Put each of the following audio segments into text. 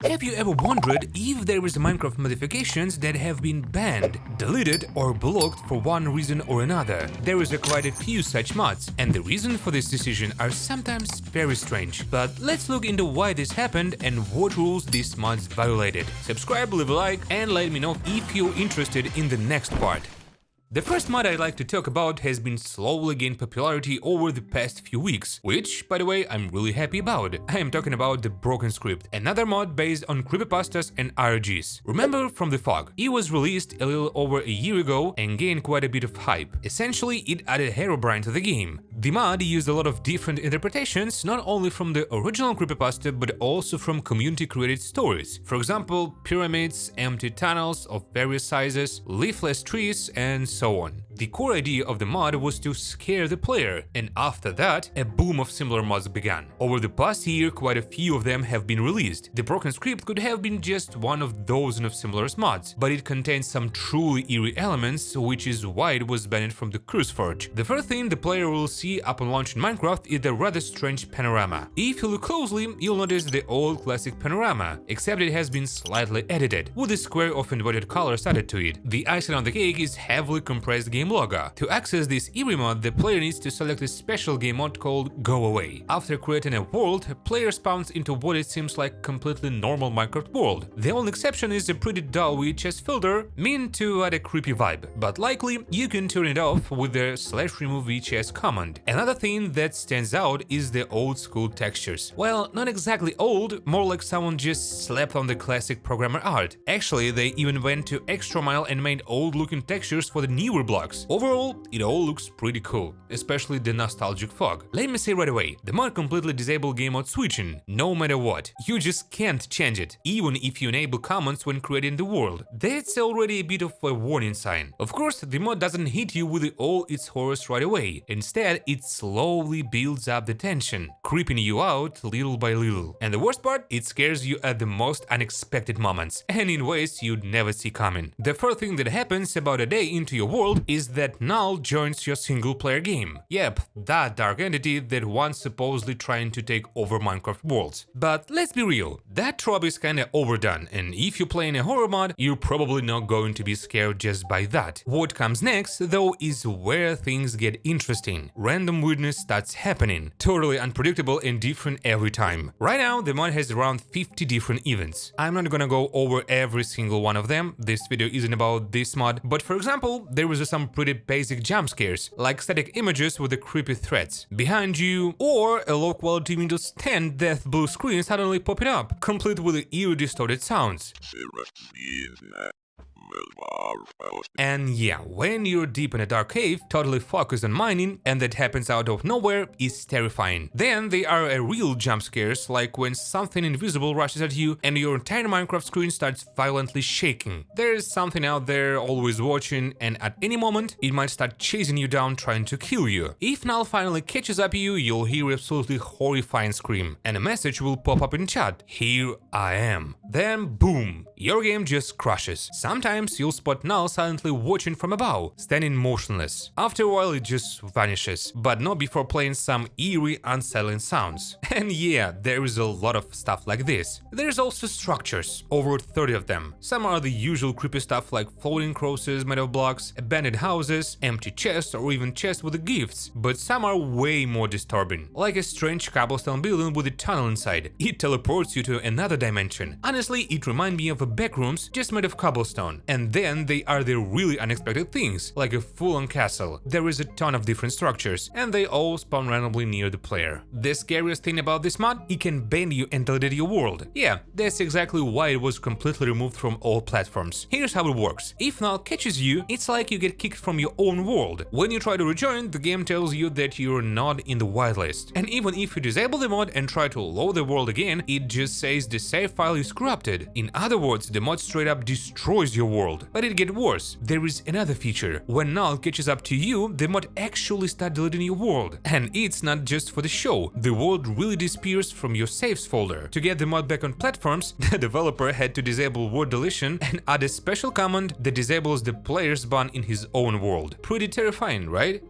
Have you ever wondered if there is Minecraft modifications that have been banned, deleted or blocked for one reason or another? There is quite a few such mods, and the reason for this decision are sometimes very strange. But let's look into why this happened and what rules these mods violated. Subscribe, leave a like, and let me know if you're interested in the next part. The first mod I'd like to talk about has been slowly gaining popularity over the past few weeks, which, by the way, I'm really happy about. I am talking about the Broken Script, another mod based on creepypastas and RGs. Remember from the fog? It was released a little over a year ago and gained quite a bit of hype. Essentially, it added Herobrine to the game. The mod used a lot of different interpretations, not only from the original creepypasta but also from community-created stories. For example, pyramids, empty tunnels of various sizes, leafless trees, and so on. The core idea of the mod was to scare the player, and after that, a boom of similar mods began. Over the past year, quite a few of them have been released. The Broken Script could have been just one of dozens of similar mods, but it contains some truly eerie elements, which is why it was banned from the CurseForge. The first thing the player will see upon launching Minecraft is the rather strange panorama. If you look closely, you'll notice the old classic panorama, except it has been slightly edited, with a square of inverted colors added to it. The icing on the cake is heavily compressed game logo. To access this eerie mod, the player needs to select a special game mode called Go Away. After creating a world, a player spawns into what it seems like completely normal Minecraft world. The only exception is a pretty dull VHS filter, meant to add a creepy vibe, but likely you can turn it off with the /remove VHS command. Another thing that stands out is the old school textures. Well, not exactly old, more like someone just slapped on the classic programmer art. Actually, they even went to extra mile and made old looking textures for the newer blocks. Overall, it all looks pretty cool, especially the nostalgic fog. Let me say right away, the mod completely disables game mode switching, no matter what. You just can't change it, even if you enable comments when creating the world. That's already a bit of a warning sign. Of course, the mod doesn't hit you with all its horrors right away. Instead, it slowly builds up the tension, creeping you out little by little. And the worst part, it scares you at the most unexpected moments, and in ways you'd never see coming. The first thing that happens about a day into your world is that Null joins your single-player game. Yep, that dark entity that once supposedly trying to take over Minecraft worlds. But let's be real, that trope is kinda overdone, and if you play in a horror mod, you're probably not going to be scared just by that. What comes next, though, is where things get interesting. Random weirdness starts happening, totally unpredictable and different every time. Right now, the mod has around 50 different events. I'm not gonna go over every single one of them, this video isn't about this mod, but for example, there was some pretty basic jump scares, like static images with the creepy threats behind you, or a low quality Windows 10 death blue screen suddenly popping up, complete with the eerie distorted sounds. And yeah, when you're deep in a dark cave, totally focused on mining, and that happens out of nowhere, is terrifying. Then there are real jump scares, like when something invisible rushes at you and your entire Minecraft screen starts violently shaking. There's something out there always watching, and at any moment, it might start chasing you down trying to kill you. If Null finally catches up you, you'll hear a absolutely horrifying scream, and a message will pop up in chat, "Here I am." Then boom, your game just crashes. Sometimes you'll spot Null silently watching from above, standing motionless. After a while it just vanishes, but not before playing some eerie, unsettling sounds. And yeah, there is a lot of stuff like this. There's also structures, over 30 of them. Some are the usual creepy stuff like floating crosses made of blocks, abandoned houses, empty chests, or even chests with gifts, but some are way more disturbing, like a strange cobblestone building with a tunnel inside. It teleports you to another dimension. Honestly, it reminds me of a backrooms just made of cobblestone. And then they are the really unexpected things, like a full-on castle. There is a ton of different structures, and they all spawn randomly near the player. The scariest thing about this mod, it can ban you and delete your world. Yeah, that's exactly why it was completely removed from all platforms. Here's how it works. If Null catches you, it's like you get kicked from your own world. When you try to rejoin, the game tells you that you're not in the whitelist. And even if you disable the mod and try to load the world again, it just says the save file is corrupted. In other words, the mod straight up destroys your world. But it gets worse. There is another feature. When Null catches up to you, the mod actually starts deleting your world. And it's not just for the show. The world really disappears from your saves folder. To get the mod back on platforms, the developer had to disable word deletion and add a special command that disables the player's ban in his own world. Pretty terrifying, right?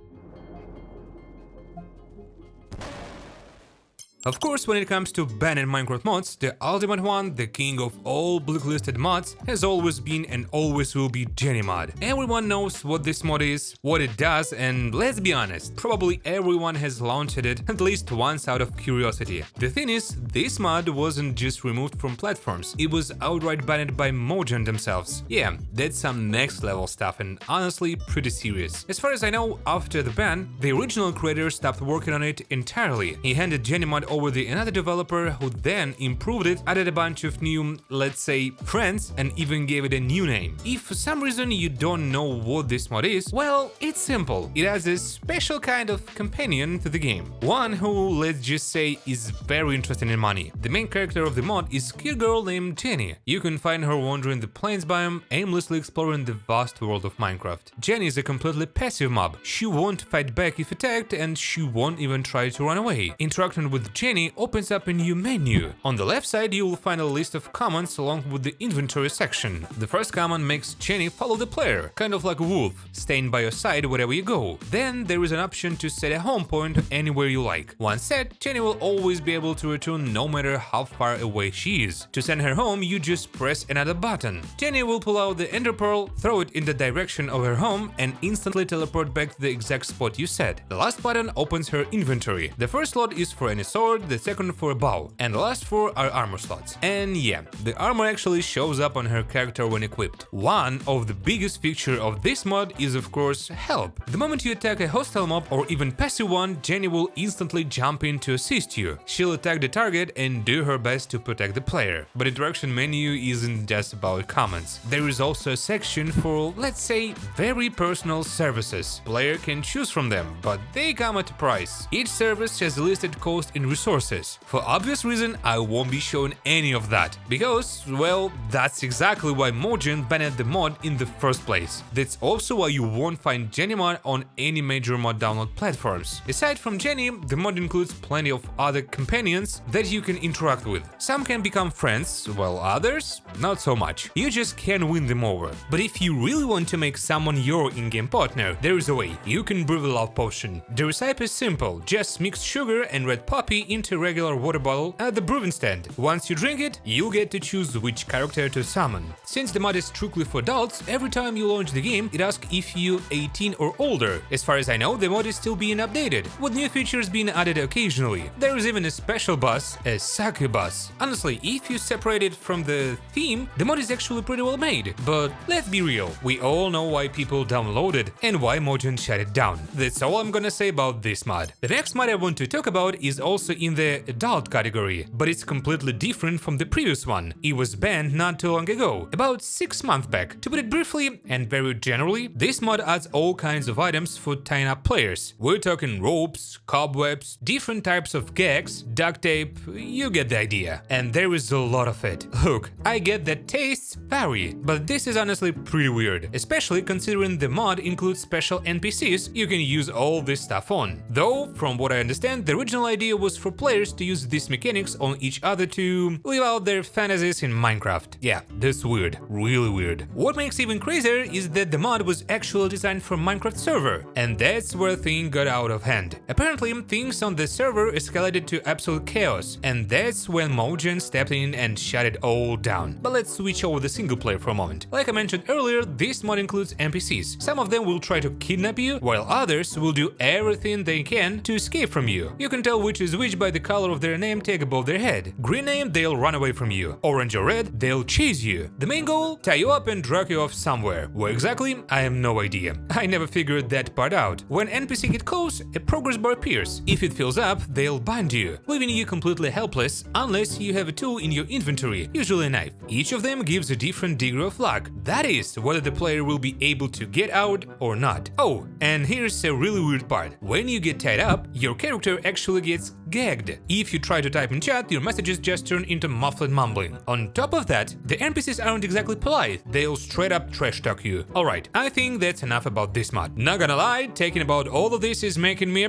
Of course, when it comes to banned Minecraft mods, the ultimate one, the king of all blacklisted mods, has always been and always will be Mod. Everyone knows what this mod is, what it does, and let's be honest, probably everyone has launched it at least once out of curiosity. The thing is, this mod wasn't just removed from platforms, it was outright banned by Mojang themselves. Yeah, that's some next level stuff and honestly pretty serious. As far as I know, after the ban, the original creator stopped working on it entirely. He handed mod over to another developer who then improved it, added a bunch of new, let's say, friends, and even gave it a new name. If for some reason you don't know what this mod is, well, it's simple. It has a special kind of companion to the game. One who, let's just say, is very interested in money. The main character of the mod is a cute girl named Jenny. You can find her wandering the plains biome, aimlessly exploring the vast world of Minecraft. Jenny is a completely passive mob. She won't fight back if attacked, and she won't even try to run away. Interacting with Jenny opens up a new menu. On the left side you will find a list of commands along with the inventory section. The first command makes Jenny follow the player, kind of like a wolf, staying by your side wherever you go. Then there is an option to set a home point anywhere you like. Once set, Jenny will always be able to return no matter how far away she is. To send her home, you just press another button. Jenny will pull out the ender pearl, throw it in the direction of her home, and instantly teleport back to the exact spot you set. The last button opens her inventory. The first slot is for any sword, the second for a bow, and the last four are armor slots. And yeah, the armor actually shows up on her character when equipped. One of the biggest features of this mod is of course help. The moment you attack a hostile mob or even passive one, Jenny will instantly jump in to assist you. She'll attack the target and do her best to protect the player. But interaction menu isn't just about comments. There is also a section for, let's say, very personal services. Player can choose from them, but they come at a price. Each service has a listed cost in resources. For obvious reason, I won't be showing any of that, because, well, that's exactly why Mojang banned the mod in the first place. That's also why you won't find Jenny mod on any major mod download platforms. Aside from Jenny, the mod includes plenty of other companions that you can interact with. Some can become friends, while others, not so much. You just can't win them over. But if you really want to make someone your in-game partner, there is a way. You can brew the love potion. The recipe is simple, just mix sugar and red poppy into a regular water bottle at the brewing stand. Once you drink it, you get to choose which character to summon. Since the mod is strictly for adults, every time you launch the game, it asks if you're 18 or older. As far as I know, the mod is still being updated, with new features being added occasionally. There is even a special boss, a succubus. Honestly, if you separate it from the theme, the mod is actually pretty well made. But let's be real, we all know why people download it and why Mojang shut it down. That's all I'm gonna say about this mod. The next mod I want to talk about is also in the adult category, but it's completely different from the previous one. It was banned not too long ago, about 6 months back. To put it briefly and very generally, this mod adds all kinds of items for tying up players. We're talking ropes, cobwebs, different types of gags, duct tape, you get the idea. And there is a lot of it. Look, I get that tastes vary, but this is honestly pretty weird, especially considering the mod includes special NPCs you can use all this stuff on. Though, from what I understand, the original idea was for players to use these mechanics on each other to live out their fantasies in Minecraft. Yeah, that's weird, really weird. What makes it even crazier is that the mod was actually designed for Minecraft server, and that's where things got out of hand. Apparently, things on the server escalated to absolute chaos, and that's when Mojang stepped in and shut it all down. But let's switch over the single player for a moment. Like I mentioned earlier, this mod includes NPCs. Some of them will try to kidnap you, while others will do everything they can to escape from you. You can tell which is which by the color of their name tag above their head. Green name, they'll run away from you. Orange or red, they'll chase you. The main goal? Tie you up and drag you off somewhere. Where exactly? I have no idea. I never figured that part out. When NPC get close, a progress bar appears. If it fills up, they'll bind you, leaving you completely helpless unless you have a tool in your inventory, usually a knife. Each of them gives a different degree of luck. That is, whether the player will be able to get out or not. Oh, and here's a really weird part. When you get tied up, your character actually gets gagged. If you try to type in chat, your messages just turn into muffled mumbling. On top of that, the NPCs aren't exactly polite, they'll straight up trash talk you. Alright, I think that's enough about this mod. Not gonna lie, talking about all of this is making me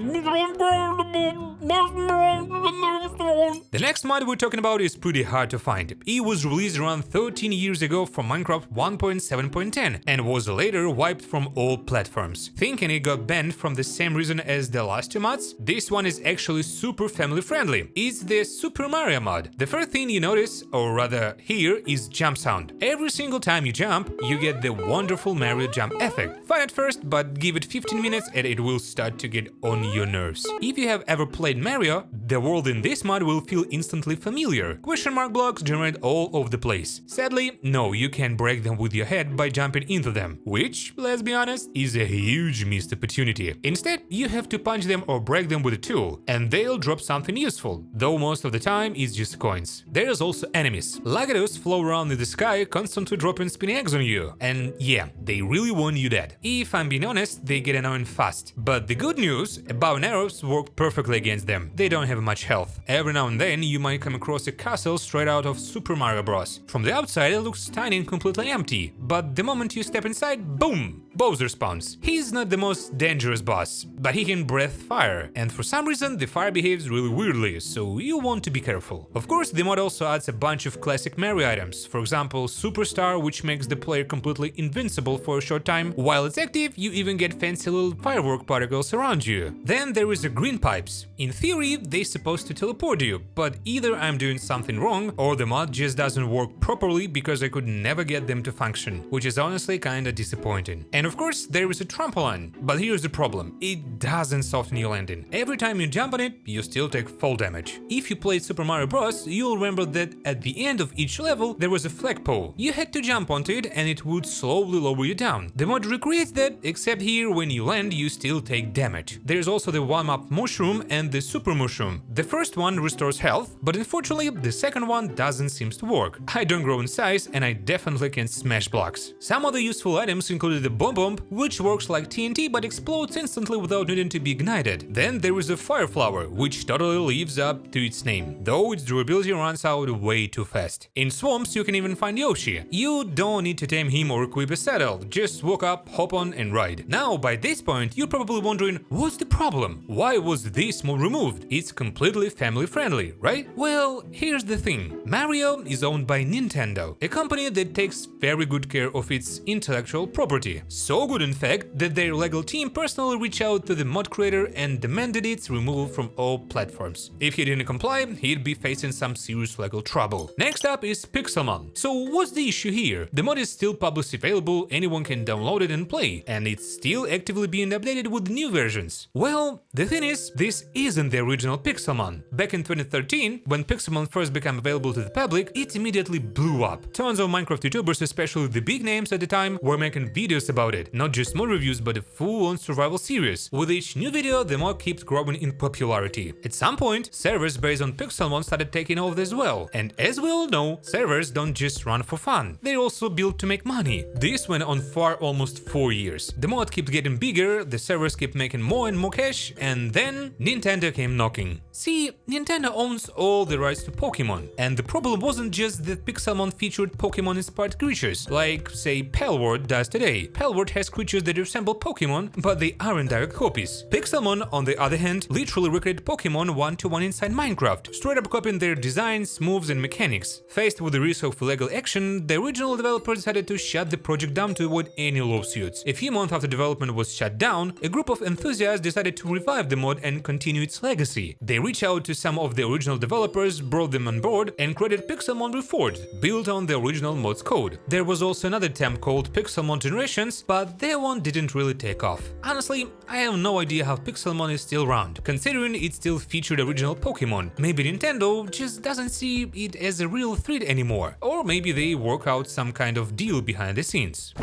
The next mod we're talking about is pretty hard to find. It was released around 13 years ago from Minecraft 1.7.10 and was later wiped from all platforms. Thinking it got banned from the same reason as the last two mods, this one is actually super family-friendly. It's the Super Mario mod. The first thing you notice, or rather hear, is jump sound. Every single time you jump, you get the wonderful Mario jump effect. Fun at first, but give it 15 minutes and it will start to get on your nerves. If you have ever played Mario, the world in this mod will feel instantly familiar. Question mark blocks generate all over the place. Sadly, no, you can't break them with your head by jumping into them, which, let's be honest, is a huge missed opportunity. Instead, you have to punch them or break them with a tool, and they'll drop something useful, though most of the time it's just coins. There's also enemies. Lagados flow around in the sky, constantly dropping spinning eggs on you, and yeah, they really want you dead. If I'm being honest, they get annoying fast. But the good news, bow and arrows work perfectly against them. They don't have much health. Every now and then you might come across a castle straight out of Super Mario Bros. From the outside it looks tiny and completely empty, but the moment you step inside, boom! Bowser spawns. He's not the most dangerous boss, but he can breathe fire, and for some reason the fire behaves really weirdly, so you want to be careful. Of course, the mod also adds a bunch of classic Mario items, for example Superstar, which makes the player completely invincible for a short time. While it's active, you even get fancy little firework particles around you. Then there is the green pipes. In theory, they're supposed to teleport you, but either I'm doing something wrong, or the mod just doesn't work properly because I could never get them to function, which is honestly kinda disappointing. And of course, there is a trampoline, but here's the problem, it doesn't soften your landing. Every time you jump on it, you still take fall damage. If you played Super Mario Bros, you'll remember that at the end of each level there was a flagpole. You had to jump onto it and it would slowly lower you down. The mod recreates that, except here when you land you still take damage. There's also the warm-up mushroom and the super mushroom. The first one restores health, but unfortunately the second one doesn't seem to work. I don't grow in size and I definitely can smash blocks. Some other useful items included the bomb, which works like TNT but explodes instantly without needing to be ignited. Then there is a fire flower, which totally lives up to its name, though its durability runs out way too fast. In swamps you can even find Yoshi. You don't need to tame him or equip a saddle, just walk up, hop on and ride. Now by this point you're probably wondering, what's the problem? Why was this mod removed? It's completely family friendly, right? Well, here's the thing. Mario is owned by Nintendo, a company that takes very good care of its intellectual property. So good in fact that their legal team personally reached out to the mod creator and demanded its removal from all platforms. If he didn't comply, he'd be facing some serious legal trouble. Next up is Pixelmon. So what's the issue here? The mod is still publicly available, anyone can download it and play, and it's still actively being updated with new versions. Well, the thing is, this isn't the original Pixelmon. Back in 2013, when Pixelmon first became available to the public, it immediately blew up. Tons of Minecraft YouTubers, especially the big names at the time, were making videos about it. Not just mod reviews, but a full-on survival series. With each new video, the mod keeps growing in popularity. At some point, servers based on Pixelmon started taking off as well. And as we all know, servers don't just run for fun. They're also built to make money. This went on for almost 4 years. The mod kept getting bigger, the servers kept making more and more cash, and then Nintendo came knocking. See, Nintendo owns all the rights to Pokemon, and the problem wasn't just that Pixelmon featured Pokemon-inspired creatures, like, say, Palworld does today. Palworld has creatures that resemble Pokemon, but they aren't direct copies. Pixelmon, on the other hand, literally recreated Pokemon one-to-one inside Minecraft, straight up copying their designs, moves and mechanics. Faced with the risk of illegal action, the original developers decided to shut the project down to avoid any lawsuits. A few months after development was shut down, a group of enthusiasts decided to revive the mod and continue its legacy. They reached out to some of the original developers, brought them on board, and created Pixelmon Reforged, built on the original mod's code. There was also another attempt called Pixelmon Generations, but that one didn't really take off. Honestly, I have no idea how Pixelmon is still around, considering it still featured original Pokemon. Maybe Nintendo just doesn't see it as a real threat anymore, or maybe they work out some kind of deal behind the scenes.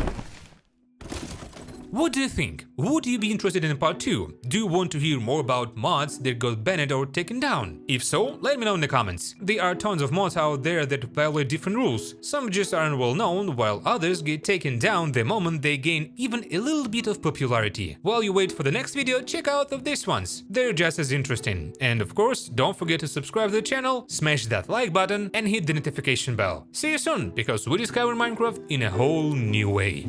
What do you think? Would you be interested in part 2? Do you want to hear more about mods that got banned or taken down? If so, let me know in the comments. There are tons of mods out there that violate different rules. Some just aren't well known, while others get taken down the moment they gain even a little bit of popularity. While you wait for the next video, check out of these ones. They're just as interesting. And of course, don't forget to subscribe to the channel, smash that like button and hit the notification bell. See you soon, because we discover Minecraft in a whole new way.